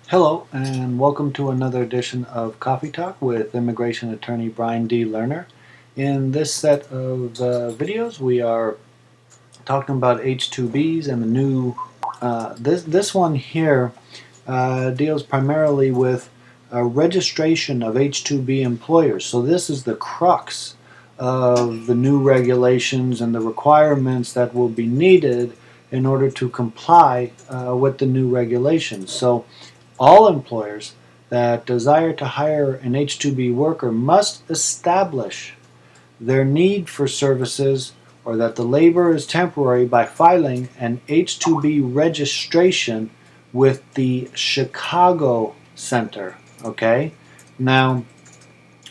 Hello, and welcome to another edition of Coffee Talk with immigration attorney Brian D. Lerner. In this set of videos, we are talking about H-2Bs and the new. This one here deals primarily with registration of H-2B employers. So this is the crux of the new regulations and the requirements that will be needed in order to comply with the new regulations. So all employers that desire to hire an H-2B worker must establish their need for services or that the labor is temporary by filing an H-2B registration with the Chicago Center. Okay? Now,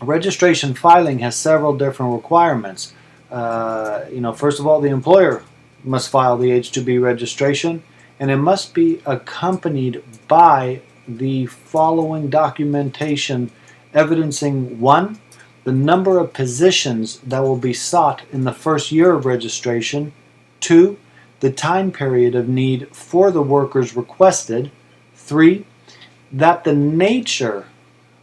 registration filing has several different requirements. First of all, the employer must file the H-2B registration, and it must be accompanied by the following documentation evidencing: 1, the number of positions that will be sought in the first year of registration; 2, the time period of need for the workers requested; 3, that the nature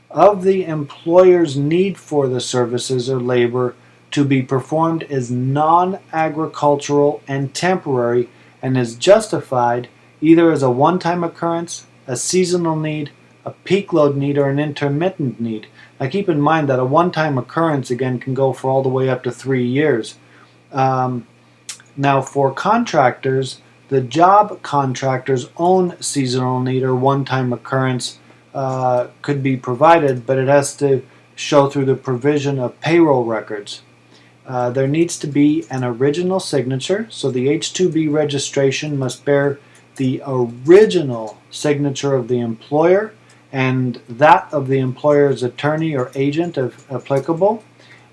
of the employer's need for the services or labor to be performed is non-agricultural and temporary and is justified either as a one-time occurrence, a seasonal need, a peak load need, or an intermittent need. Now keep in mind that a one-time occurrence again can go for all the way up to 3 years. Now for contractors, the job contractor's own seasonal need or one-time occurrence could be provided, but it has to show through the provision of payroll records. There needs to be an original signature, so the H-2B registration must bear the original signature of the employer and that of the employer's attorney or agent if applicable.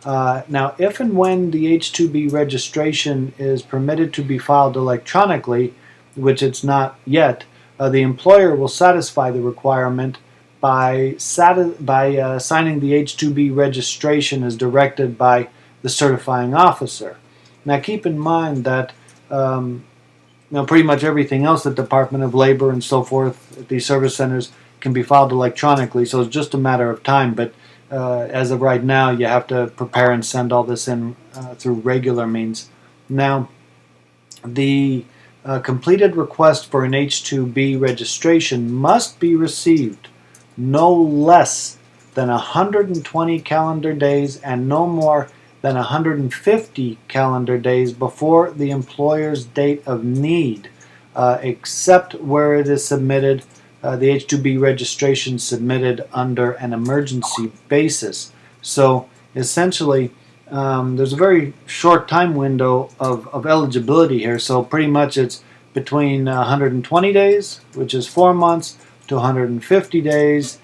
Now, if and when the H-2B registration is permitted to be filed electronically, which it's not yet, the employer will satisfy the requirement by signing the H-2B registration as directed by the certifying officer. Now, keep in mind that pretty much everything else at Department of Labor and so forth at these service centers can be filed electronically, so it's just a matter of time. But as of right now, you have to prepare and send all this in through regular means. Now, the completed request for an H-2B registration must be received no less than 120 calendar days and no more than 150 calendar days before the employer's date of need, except where it is submitted, the H-2B registration submitted under an emergency basis. So essentially, there's a very short time window of eligibility here. So pretty much it's between 120 days, which is 4 months, to 150 days,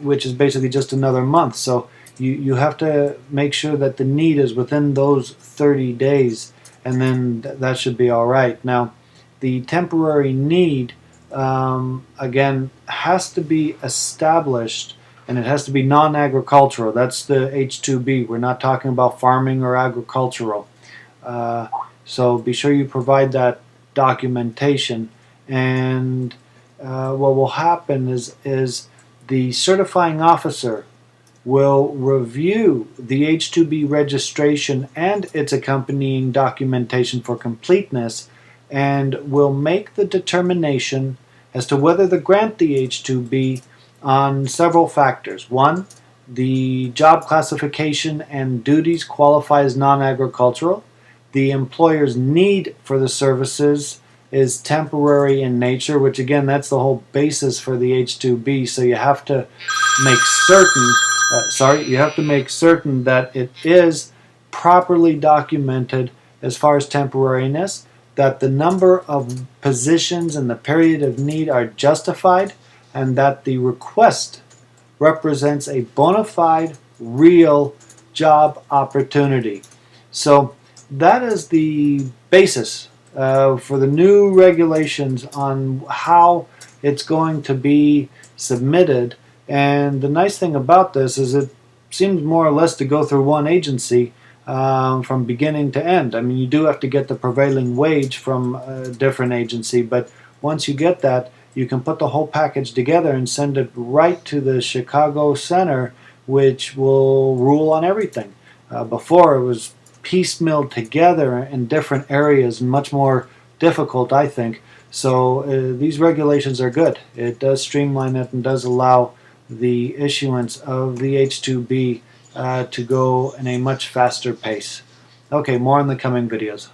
which is basically just another month. So you have to make sure that the need is within those 30 days, and then that should be all right. Now, the temporary need, again, has to be established, and it has to be non-agricultural. That's the H-2B. We're not talking about farming or agricultural. So be sure you provide that documentation. And what will happen is the certifying officer will review the H-2B registration and its accompanying documentation for completeness and will make the determination as to whether to grant the H-2B on several factors. 1, the job classification and duties qualify as non-agricultural. The employer's need for the services is temporary in nature, which again, that's the whole basis for the H-2B. So you have to make certain that it is properly documented as far as temporariness, that the number of positions and the period of need are justified, and that the request represents a bona fide, real job opportunity. So that is the basis for the new regulations on how it's going to be submitted. And the nice thing about this is it seems more or less to go through one agency from beginning to end. I mean, you do have to get the prevailing wage from a different agency, but once you get that, you can put the whole package together and send it right to the Chicago Center, which will rule on everything. Before, it was piecemealed together in different areas, much more difficult, I think. So these regulations are good. It does streamline it and does allow the issuance of the H-2B to go in a much faster pace. Okay, more in the coming videos.